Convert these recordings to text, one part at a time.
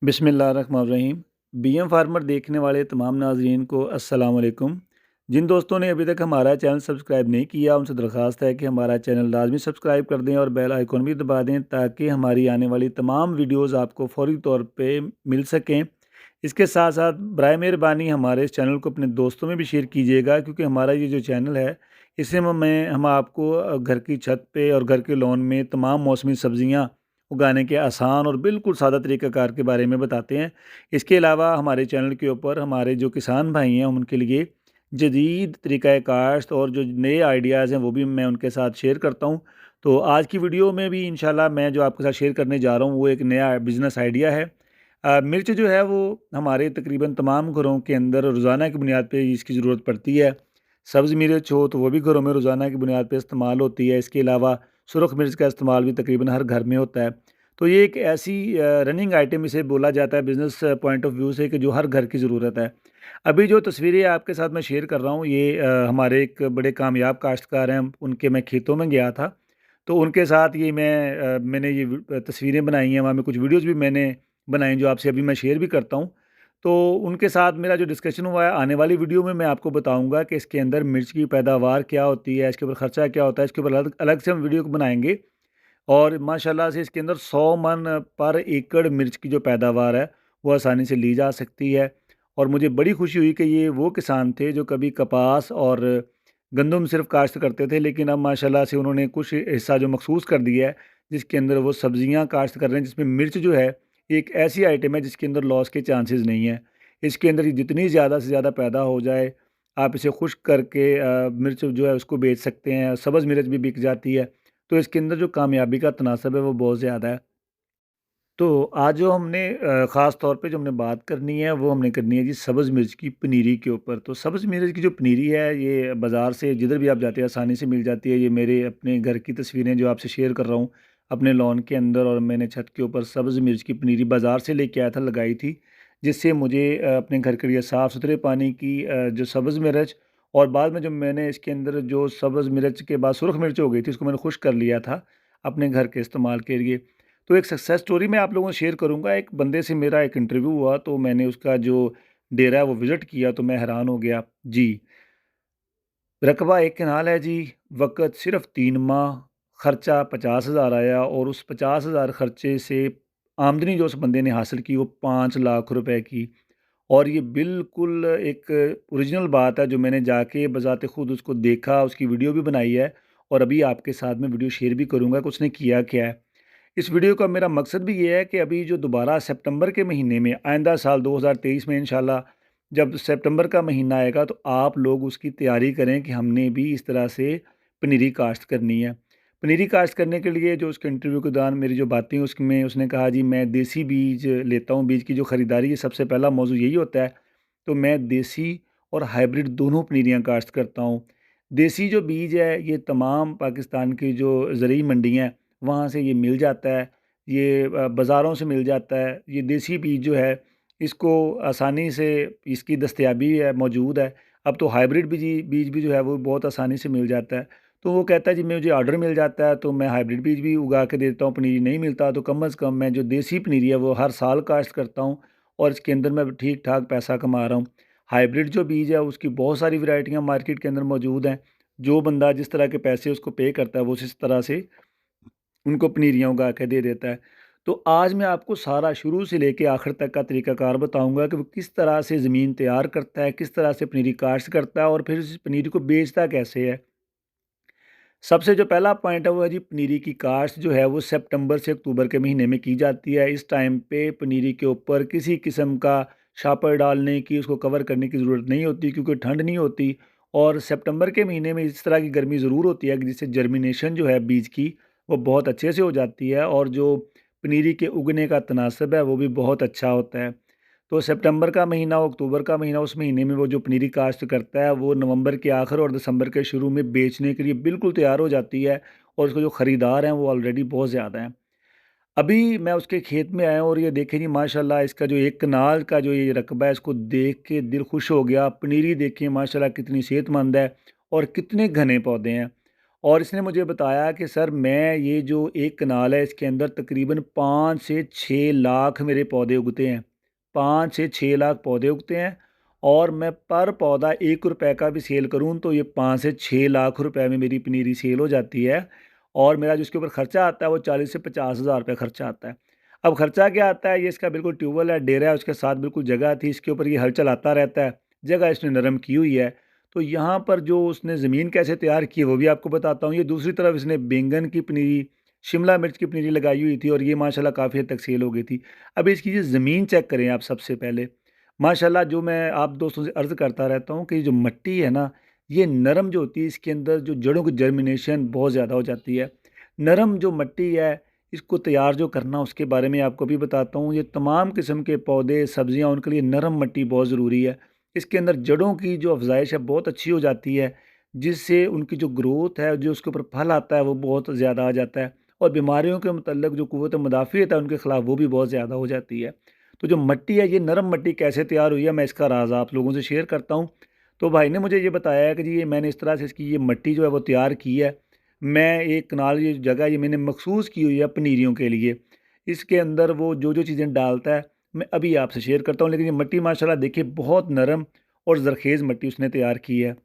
बिस्मिल्लाहिर्रहमानिर्रहीम। BM farmer देखने वाले तमाम नाज़रीन को अस्सलाम वालेकुम। जिन दोस्तों ने अभी तक हमारा चैनल सब्सक्राइब नहीं किया उनसे दरख्वास्त है कि हमारा चैनल लाजमी सब्सक्राइब कर दें और बेल आइकॉन भी दबा दें ताकि हमारी आने वाली तमाम वीडियोज़ आपको फ़ौरी तौर पे मिल सकें। इसके साथ साथ बराए मेहरबानी हमारे इस चैनल को अपने दोस्तों में भी शेयर कीजिएगा, क्योंकि हमारा ये जो चैनल है इससे हम आपको घर की छत पे और घर के लॉन में तमाम मौसमी सब्ज़ियाँ उगाने के आसान और बिल्कुल सादा तरीक़ाकार के बारे में बताते हैं। इसके अलावा हमारे चैनल के ऊपर हमारे जो किसान भाई हैं उनके लिए जदीद तरीक़ा काश्त और जो नए आइडियाज़ हैं वो भी मैं उनके साथ शेयर करता हूँ। तो आज की वीडियो में भी इंशाल्लाह मैं जो आपके साथ शेयर करने जा रहा हूँ वो एक नया बिज़नेस आइडिया है। मिर्च जो है वो हमारे तकरीबन तमाम घरों के अंदर रोज़ाना की बुनियाद पे इसकी ज़रूरत पड़ती है। सब्ज़ मिर्च हो तो वो भी घरों में रोज़ाना की बुनियाद पे इस्तेमाल होती है। इसके अलावा सुरख मिर्च का इस्तेमाल भी तकरीबन हर घर में होता है। तो ये एक ऐसी रनिंग आइटम इसे बोला जाता है बिज़नेस पॉइंट ऑफ व्यू से कि जो हर घर की ज़रूरत है। अभी जो तस्वीरें आपके साथ मैं शेयर कर रहा हूँ ये हमारे एक बड़े कामयाब काश्तकार हैं, उनके मैं खेतों में गया था। तो उनके साथ ये मैंने ये तस्वीरें बनाई हैं, वहाँ में कुछ वीडियोज़ भी मैंने बनाई जो आपसे अभी मैं शेयर भी करता हूँ। तो उनके साथ मेरा जो डिस्कशन हुआ है, आने वाली वीडियो में मैं आपको बताऊँगा कि इसके अंदर मिर्च की पैदावार क्या होती है, इसके ऊपर ख़र्चा क्या होता है, इसके ऊपर अलग अलग से हम वीडियो को बनाएँगे। और माशाल्लाह से इसके अंदर 100 मन पर एकड़ मिर्च की जो पैदावार है, वो आसानी से ली जा सकती है। और मुझे बड़ी खुशी हुई कि ये वो किसान थे जो कभी कपास और गंदम सिर्फ़ काश्त करते थे, लेकिन अब माशाल्लाह से उन्होंने कुछ हिस्सा जो मख़सूस कर दिया है, जिसके अंदर वो सब्ज़ियाँ काश्त कर रहे हैं, जिसमें मिर्च जो है, एक ऐसी आइटम है जिसके अंदर लॉस के चांसेस नहीं हैं। इसके अंदर जितनी ज़्यादा से ज़्यादा पैदा हो जाए, आप इसे खुश्क करके मिर्च जो है उसको बेच सकते हैं, सब्ज़ मिर्च भी बिक जाती है। तो इसके अंदर जो कामयाबी का तनासब है वो बहुत ज़्यादा है। तो आज जो हमने ख़ास तौर पे जो हमने बात करनी है वो हमने करनी है जी सब्ज़ मिर्च की पनीरी के ऊपर। तो सब्ज़ मिर्च की जो पनीरी है ये बाज़ार से जिधर भी आप जाते हैं आसानी से मिल जाती है। ये मेरे अपने घर की तस्वीरें जो आपसे शेयर कर रहा हूँ अपने लॉन के अंदर, और मैंने छत के ऊपर सब्ज़ मिर्च की पनीरी बाज़ार से लेके आया था, लगाई थी। जिससे मुझे अपने घर के लिए साफ़ सुथरे पानी की जो सब्ज़ मिर्च, और बाद में जब मैंने इसके अंदर जो सब्ज़ मिर्च के बाद सुरख मिर्च हो गई थी उसको मैंने खुश्क कर लिया था अपने घर के इस्तेमाल के लिए। तो एक सक्सेस स्टोरी मैं आप लोगों से शेयर करूँगा। एक बंदे से मेरा एक इंटरव्यू हुआ, तो मैंने उसका जो डेरा है वो विज़िट किया, तो मैं हैरान हो गया। जी, रकबा 1 कनाल है जी, वक़्त सिर्फ़ 3 माह, खर्चा 50,000 आया, और उस 50,000 खर्चे से आमदनी जो उस बंदे ने हासिल की वो 5 लाख रुपए की। और ये बिल्कुल एक ओरिजिनल बात है जो मैंने जाके बज़ाते खुद उसको देखा, उसकी वीडियो भी बनाई है, और अभी आपके साथ में वीडियो शेयर भी करूँगा कि उसने किया क्या है। इस वीडियो का मेरा मकसद भी ये है कि अभी जो दोबारा सितंबर के महीने में आइंदा साल 2023 में इंशाल्लाह जब सितंबर का महीना आएगा तो आप लोग उसकी तैयारी करें कि हमने भी इस तरह से पनीरी काश्त करनी है। पनीरी काश्त करने के लिए जो उसके इंटरव्यू के दौरान मेरी जो बातें उसमें उसने कहा जी मैं देसी बीज लेता हूँ, बीज की जो ख़रीदारी है सबसे पहला मौजू यही होता है। तो मैं देसी और हाइब्रिड दोनों पनीरियाँ काश्त करता हूँ। देसी जो बीज है ये तमाम पाकिस्तान की जो ज़रूरी मंडियाँ हैं वहाँ से ये मिल जाता है, ये बाज़ारों से मिल जाता है। ये देसी बीज जो है इसको आसानी से इसकी दस्तयाबी है मौजूद है। अब तो हाइब्रिड बीज भी जो है वो बहुत आसानी से मिल जाता है। तो वो कहता है जी मुझे ऑर्डर मिल जाता है तो मैं हाइब्रिड बीज भी उगा के देता हूँ, पनीरी नहीं मिलता तो कम अज़ कम मैं जो देसी पनीरी है वो हर साल काश्त करता हूँ, और इसके अंदर मैं ठीक-ठाक पैसा कमा रहा हूँ। हाइब्रिड जो बीज है उसकी बहुत सारी वैरायटियाँ मार्केट के अंदर मौजूद हैं। जो बंदा जिस तरह के पैसे उसको पे करता है वो उस तरह से उनको पनीरियाँ उगा के दे देता है। तो आज मैं आपको सारा शुरू से लेके आखिर तक का तरीक़ाकार बताऊँगा कि वो किस तरह से ज़मीन तैयार करता है, किस तरह से पनीरी काश्त करता है और फिर इस पनीरी को बेचता कैसे है। सबसे जो पहला पॉइंट है वो है जी पनीरी की काश्त जो है वो सितंबर से अक्टूबर के महीने में की जाती है। इस टाइम पे पनीरी के ऊपर किसी किस्म का शापर डालने की, उसको कवर करने की ज़रूरत नहीं होती क्योंकि ठंड नहीं होती, और सितंबर के महीने में इस तरह की गर्मी ज़रूर होती है कि जिससे जर्मिनेशन जो है बीज की वो बहुत अच्छे से हो जाती है, और जो पनीरी के उगने का तनासब है वो भी बहुत अच्छा होता है। तो सितंबर का महीना, अक्टूबर का महीना, उस महीने में वो जो पनीरी काश्त करता है वो नवंबर के आखिर और दिसंबर के शुरू में बेचने के लिए बिल्कुल तैयार हो जाती है, और उसके जो ख़रीदार हैं वो ऑलरेडी बहुत ज़्यादा हैं। अभी मैं उसके खेत में आया हूँ और ये देखें जी माशाल्लाह इसका जो 1 कनाल का जो ये रकबा है इसको देख के दिल खुश हो गया। पनीरी देखें माशाल्लाह कितनी सेहतमंद है और कितने घने पौधे हैं। और इसने मुझे बताया कि सर मैं ये जो एक कनाल है इसके अंदर तकरीबन 5 से 6 लाख मेरे पौधे उगते हैं। 5 से 6 लाख पौधे उगते हैं और मैं पर पौधा ₹1 का भी सेल करूँ तो ये 5 से 6 लाख रुपए में मेरी पनीरी सेल हो जाती है। और मेरा जो इसके ऊपर खर्चा आता है वो 40 से 50 हज़ार रुपये खर्चा आता है। अब खर्चा क्या आता है, ये इसका बिल्कुल ट्यूबवेल है, डेरा है, उसके साथ बिल्कुल जगह थी, इसके ऊपर ये हल चलाता रहता है, जगह इसने नरम की हुई है। तो यहाँ पर जो उसने ज़मीन कैसे तैयार की है वो भी आपको बताता हूँ। ये दूसरी तरफ इसने बैंगन की पनीरी, शिमला मिर्च की पनीरी लगाई हुई थी और ये माशाल्लाह काफ़ी हद तक सेल हो गई थी। अब इसकी ये ज़मीन चेक करें आप सबसे पहले। माशाल्लाह जो मैं आप दोस्तों से अर्ज़ करता रहता हूँ कि ये जो मिट्टी है ना, ये नरम जो होती है इसके अंदर जो जड़ों की जर्मिनेशन बहुत ज़्यादा हो जाती है। नरम जो मिट्टी है इसको तैयार जो करना उसके बारे में आपको भी बताता हूँ। ये तमाम किस्म के पौधे, सब्ज़ियाँ उनके लिए नरम मिट्टी बहुत ज़रूरी है। इसके अंदर जड़ों की जो अफ़ज़ाइश है बहुत अच्छी हो जाती है, जिससे उनकी जो ग्रोथ है, जो उसके ऊपर फल आता है वो बहुत ज़्यादा आ जाता है और बीमारियों के मतलब जो क़ुव्वत मुदाफ़ियत है उनके ख़िलाफ़ वो भी बहुत ज़्यादा हो जाती है। तो जो मिट्टी है ये नरम मिट्टी कैसे तैयार हुई है मैं इसका राज़ आप लोगों से शेयर करता हूँ। तो भाई ने मुझे ये बताया है कि जी ये मैंने इस तरह से इसकी ये मिट्टी जो है वो तैयार की है। मैं एक कनाल ये जगह ये मैंने मख़सूस की हुई है पनीरियों के लिए। इसके अंदर वो जो चीज़ें डालता है मैं अभी आपसे शेयर करता हूँ, लेकिन ये मिट्टी माशाल्लाह देखिए बहुत नरम और ज़रख़ेज़ मिट्टी उसने तैयार की है।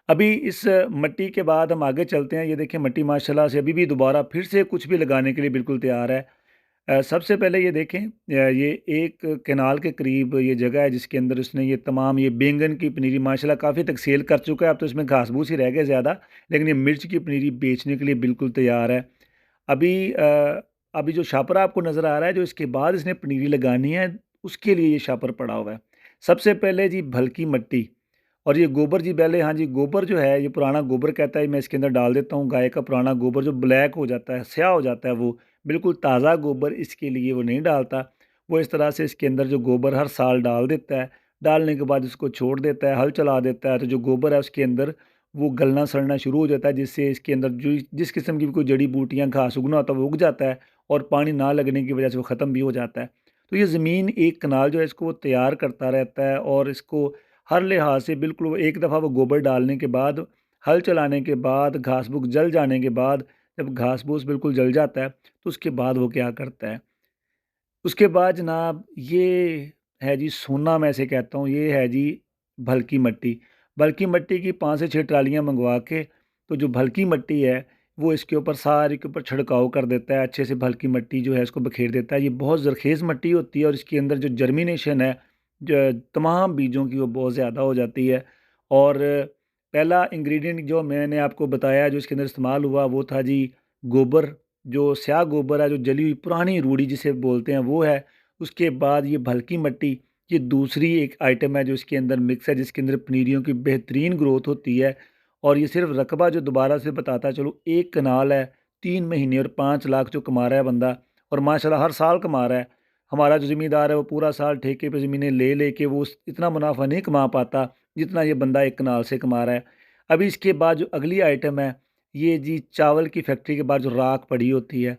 अभी इस मिट्टी के बाद हम आगे चलते हैं। ये देखिए मिट्टी माशाल्लाह से अभी भी दोबारा फिर से कुछ भी लगाने के लिए बिल्कुल तैयार है। सबसे पहले ये देखें, ये एक कैनाल के करीब ये जगह है जिसके अंदर उसने ये तमाम ये बैंगन की पनीरी माशाल्लाह काफ़ी तक सेल कर चुका है। अब तो इसमें घास-फूस ही रह गए ज़्यादा, लेकिन ये मिर्च की पनीरी बेचने के लिए बिल्कुल तैयार है। अभी अभी जो शापर आपको नज़र आ रहा है, जो इसके बाद इसने पनीरी लगानी है, उसके लिए ये शापर पड़ा हुआ है। सबसे पहले जी भलकी मिट्टी और ये गोबर जी पहले, हाँ जी, गोबर जो है ये पुराना गोबर कहता है, मैं इसके अंदर डाल देता हूँ। गाय का पुराना गोबर जो ब्लैक हो जाता है, स्याह हो जाता है, वो बिल्कुल ताज़ा गोबर इसके लिए वो नहीं डालता। वो इस तरह से इसके अंदर जो गोबर हर साल डाल देता है। डालने के बाद इसको छोड़ देता है, हल चला देता है, तो जो गोबर है उसके अंदर वो गलना-सड़ना शुरू हो जाता है, जिससे इसके अंदर जो जिस किस्म की भी कोई जड़ी-बूटियाँ, घास उगना होता है वो उग जाता है और पानी ना लगने की वजह से वो ख़त्म भी हो जाता है। तो ये ज़मीन एक कनाल जो है इसको वो तैयार करता रहता है और इसको हर लिहाज से बिल्कुल वो एक दफ़ा वो गोबर डालने के बाद, हल चलाने के बाद, घास-फूस जल जाने के बाद, जब घास-फूस बिल्कुल जल जाता है, तो उसके बाद वो क्या करता है, उसके बाद जनाब ये है जी सोना, मैं इसे कहता हूँ, ये है जी भलकी मिट्टी। भलकी मिट्टी की 5 से 6 ट्रालियाँ मँगवा के, तो जो भलकी मिट्टी है, वो इसके ऊपर सारी के ऊपर छिड़काव कर देता है, अच्छे से भलकी मिट्टी जो है इसको बखेर देता है। ये बहुत ज़रख़ेज़ मिट्टी होती है और इसके अंदर जो जर्मिनेशन है, ज तमाम बीजों की वो बहुत ज़्यादा हो जाती है। और पहला इंग्रीडिएंट जो मैंने आपको बताया जो इसके अंदर इस्तेमाल हुआ वो था जी गोबर, जो स्याह गोबर है, जो जली हुई पुरानी रूढ़ी जिसे बोलते हैं वो है। उसके बाद ये भलकी मिट्टी, ये दूसरी एक आइटम है जो इसके अंदर मिक्स है, जिसके अंदर पनीरियों की बेहतरीन ग्रोथ होती है। और ये सिर्फ रकबा जो दोबारा से बताता चलो, एक कनाल है, 3 महीने और 5 लाख जो कमा रहा है बंदा, और माशाल्लाह हर साल कमा रहा है। हमारा जो ज़मींदार है वो पूरा साल ठेके पे ज़मीनें ले लेके वो इतना मुनाफा नहीं कमा पाता जितना ये बंदा एक कनाल से कमा रहा है। अभी इसके बाद जो अगली आइटम है, ये जी चावल की फैक्ट्री के बाद जो राख पड़ी होती है,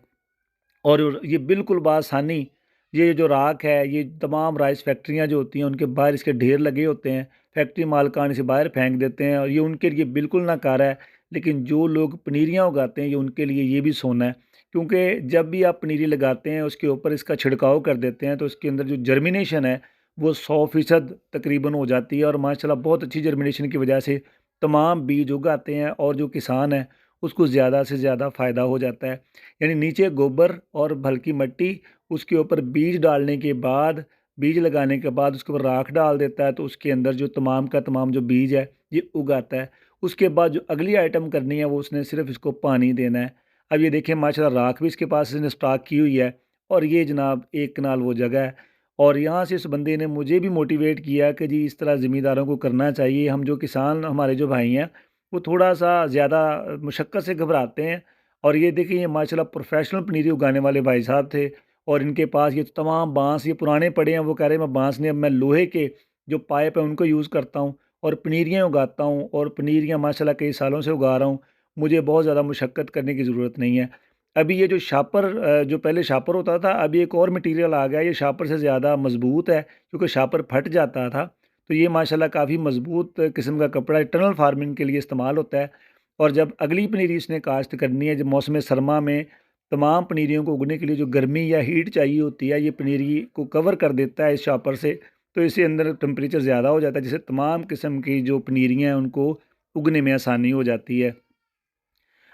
और ये बिल्कुल बासानी, ये जो राख है, ये तमाम राइस फैक्ट्रियाँ जो होती हैं उनके बाहर इसके ढेर लगे होते हैं। फैक्ट्री मालकान इसे बाहर फेंक देते हैं और ये उनके लिए बिल्कुल नाकारा है। लेकिन जो लोग पनीरियाँ उगाते हैं, ये उनके लिए ये भी सोना है। क्योंकि जब भी आप पनीरी लगाते हैं उसके ऊपर इसका छिड़काव कर देते हैं, तो उसके अंदर जो जर्मिनेशन है वो 100% तकरीबन हो जाती है और माशाल्लाह बहुत अच्छी जर्मिनेशन की वजह से तमाम बीज उगाते हैं और जो किसान है उसको ज़्यादा से ज़्यादा फ़ायदा हो जाता है। यानी नीचे गोबर और भलकी मिट्टी, उसके ऊपर बीज डालने के बाद, बीज लगाने के बाद उसके ऊपर राख डाल देता है, तो उसके अंदर जो तमाम का तमाम जो बीज है ये उगाता है। उसके बाद जो अगली आइटम करनी है वो उसने सिर्फ़ इसको पानी देना है। अब ये देखिए माशाल्लाह राख भी इसके पास इसने स्टॉक की हुई है और ये जनाब 1 कनाल वो जगह है। और यहाँ से इस बंदे ने मुझे भी मोटिवेट किया कि जी इस तरह ज़मींदारों को करना चाहिए। हम जो किसान हमारे जो भाई हैं वो थोड़ा-सा ज़्यादा मशक्क़त से घबराते हैं। और ये देखिए ये माशाल्लाह प्रोफ़ेशनल पनीरी उगाने वाले भाई साहब थे और इनके पास ये तमाम बाँस ये पुराने पड़े हैं। वो कह रहे हैं मैं बाँस नहीं, अब मैं लोहे के जो पाइप है उनको यूज़ करता हूँ और पनीरियाँ उगाता हूँ और पनीरियाँ माशाल्लाह कई सालों से उगा रहा हूँ। मुझे बहुत ज़्यादा मुशक्क़त करने की ज़रूरत नहीं है। अभी ये जो शापर जो पहले शापर होता था, अभी एक और मटीरियल आ गया है, ये शापर से ज़्यादा मज़बूत है क्योंकि शापर फट जाता था। तो ये माशाल्लाह काफ़ी मज़बूत किस्म का कपड़ा है, टनल फार्मिंग के लिए इस्तेमाल होता है। और जब अगली पनीरी इसने काश्त करनी है, जब मौसम सरमा में तमाम पनीरियों को उगने के लिए जो गर्मी या हीट चाहिए होती है, ये पनीरी को कवर कर देता है इस शॉपर से। तो इसके अंदर टेम्परेचर ज़्यादा हो जाता है, जिससे तमाम किस्म की जो पनीरियाँ हैं उनको उगने में आसानी हो जाती है।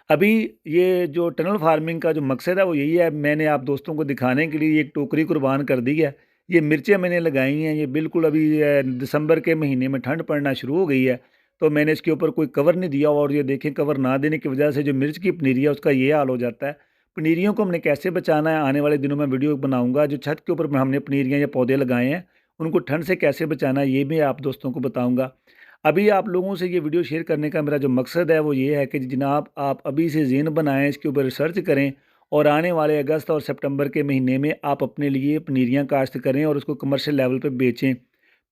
अभी ये जो टनल फार्मिंग का जो मकसद है वो यही है, मैंने आप दोस्तों को दिखाने के लिए एक टोकरी कुर्बान कर दी है। ये मिर्चें मैंने लगाई हैं, ये बिल्कुल अभी दिसंबर के महीने में ठंड पड़ना शुरू हो गई है, तो मैंने इसके ऊपर कोई कवर नहीं दिया और ये देखें कवर ना देने की वजह से जो मिर्च की पनीरी है उसका ये हाल हो जाता है। पनीरियों को हमने कैसे बचाना है, आने वाले दिनों में वीडियो बनाऊँगा। जो छत के ऊपर हमने पनीरियाँ या पौधे लगाए हैं, उनको ठंड से कैसे बचाना है ये भी आप दोस्तों को बताऊँगा। अभी आप लोगों से ये वीडियो शेयर करने का मेरा जो मकसद है वो ये है कि जनाब आप अभी से ज़ेन बनाएँ, इसके ऊपर रिसर्च करें और आने वाले अगस्त और सितंबर के महीने में आप अपने लिए पनीरियाँ काश्त करें और उसको कमर्शियल लेवल पे बेचें।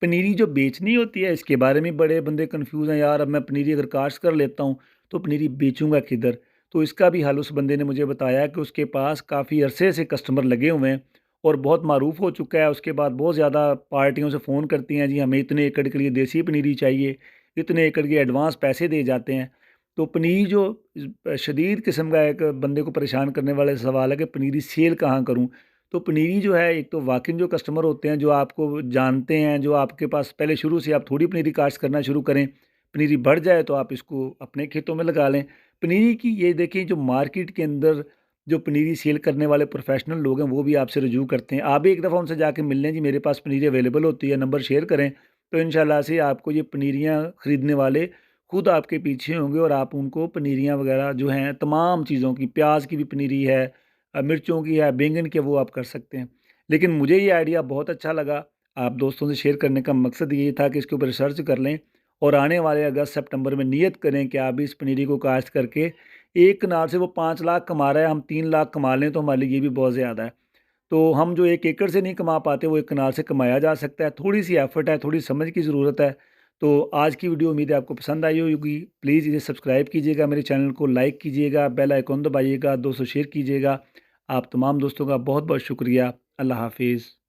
पनीरी जो बेचनी होती है इसके बारे में बड़े बंदे कन्फ्यूज़ हैं, यार अब मैं पनीरी अगर काश्त कर लेता हूँ तो पनीरी बेचूँगा किधर? तो इसका भी हल उस बंदे ने मुझे बताया कि उसके पास काफ़ी अरसे से कस्टमर लगे हुए हैं और बहुत मारूफ़ हो चुका है। उसके बाद बहुत ज़्यादा पार्टियों से फ़ोन करती हैं, जी हमें इतने एकड़ के लिए देसी पनीरी चाहिए, इतने एकड़ के एडवांस पैसे दिए जाते हैं। तो पनीर जो शदीद किस्म का एक बंदे को परेशान करने वाला सवाल है कि पनीरी सेल कहाँ करूँ? तो पनीरी जो है, एक तो वाक़ई जो कस्टमर होते हैं जो आपको जानते हैं, जो आपके पास पहले शुरू से आप थोड़ी पनीरी काश्त करना शुरू करें, पनीरी बढ़ जाए तो आप इसको अपने खेतों में लगा लें। पनीरी की ये देखिए जो मार्केट के अंदर जो पनीरी सेल करने वाले प्रोफ़ेशनल लोग हैं वो भी आपसे रुजू करते हैं। आप भी एक दफ़ा उनसे जाके मिल लें, जी मेरे पास पनीरी अवेलेबल होती है, नंबर शेयर करें, तो इंशाल्लाह से आपको ये पनीरियाँ ख़रीदने वाले खुद आपके पीछे होंगे और आप उनको पनीरियाँ वग़ैरह जो हैं तमाम चीज़ों की, प्याज की भी पनीरी है, मिर्चों की है, बैंगन की है, वो आप कर सकते हैं। लेकिन मुझे ये आइडिया बहुत अच्छा लगा, आप दोस्तों से शेयर करने का मकसद ये था कि इसके ऊपर रिसर्च कर लें और आने वाले अगस्त सितंबर में नियत करें कि आप भी इस पनीरी को काश्त करके एक कनाल से वो 5 लाख कमा रहा है, हम 3 लाख कमा लें तो हमारे लिए ये भी बहुत ज़्यादा है। तो हम जो 1 एकड़ से नहीं कमा पाते वो 1 कनाल से कमाया जा सकता है। थोड़ी-सी एफ़र्ट है, थोड़ी समझ की ज़रूरत है। तो आज की वीडियो उम्मीद है आपको पसंद आई होगी। प्लीज़ इसे सब्सक्राइब कीजिएगा, मेरे चैनल को लाइक कीजिएगा, बेल आइकन दबाइएगा, दोस्तों शेयर कीजिएगा। आप तमाम दोस्तों का बहुत-बहुत शुक्रिया। अल्लाह हाफ़िज़।